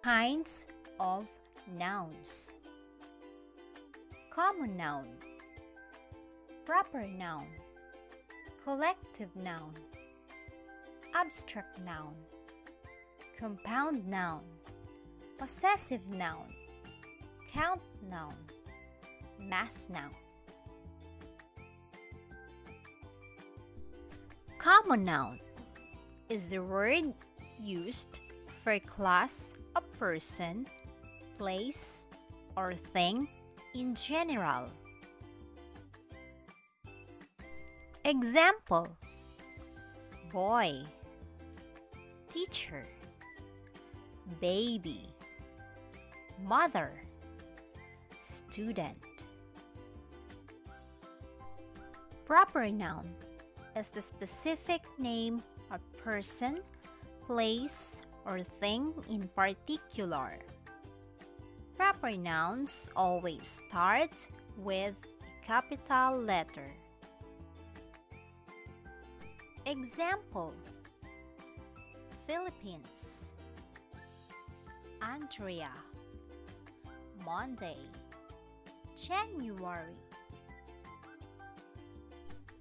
Kinds of nouns. Common noun, proper noun, collective noun, abstract noun, compound noun, possessive noun, count noun, mass noun. Common noun is the word used for a class, a person, place, or thing in general. Example: boy, teacher, baby, mother, student. Proper noun is the specific name of person, place, or thing in particular. Proper nouns always start with a capital letter. Example: Philippines, Andrea, Monday, January.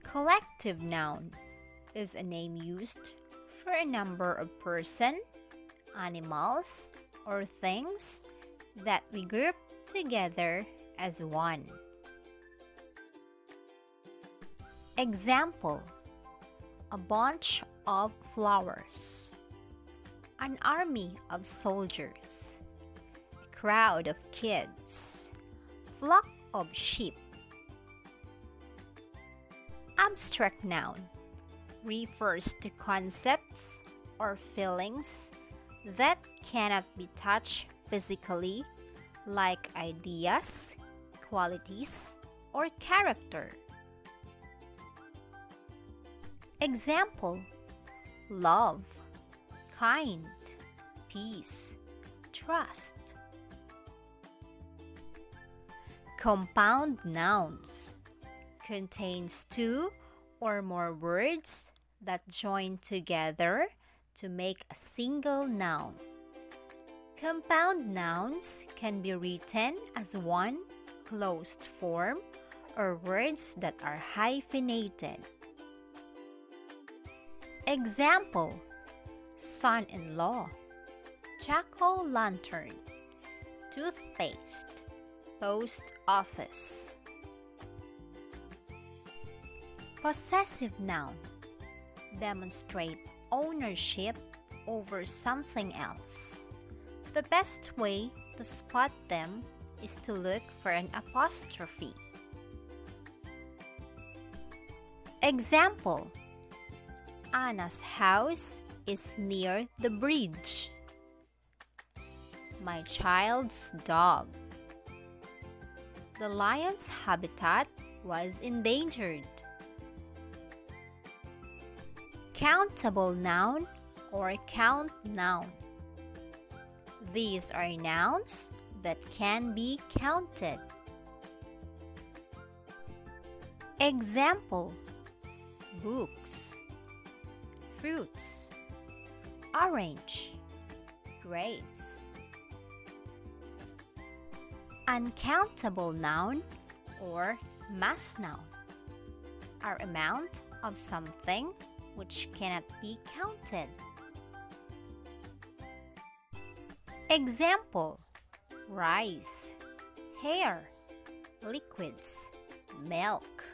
Collective noun is a name used for a number of person, animals, or things that we group together as one. Example: a bunch of flowers, an army of soldiers, a crowd of kids, flock of sheep. Abstract noun refers to concepts or feelings that cannot be touched physically, like ideas, qualities, or character. Example: love, kind, peace, trust. Compound nouns contains two or more words that join together to make a single noun. Compound nouns can be written as one closed form or words that are hyphenated. Example: son-in-law, jack-o'-lantern, toothpaste, post office. Possessive noun demonstrate ownership over something else. The best way to spot them is to look for an apostrophe. Example: Anna's house is near the bridge. My child's dog. The lion's habitat was endangered. Countable noun or count noun. These are nouns that can be counted. Example: books, fruits, orange, grapes. Uncountable noun or mass noun are amount of something which cannot be counted. Example: rice, hair, liquids, milk.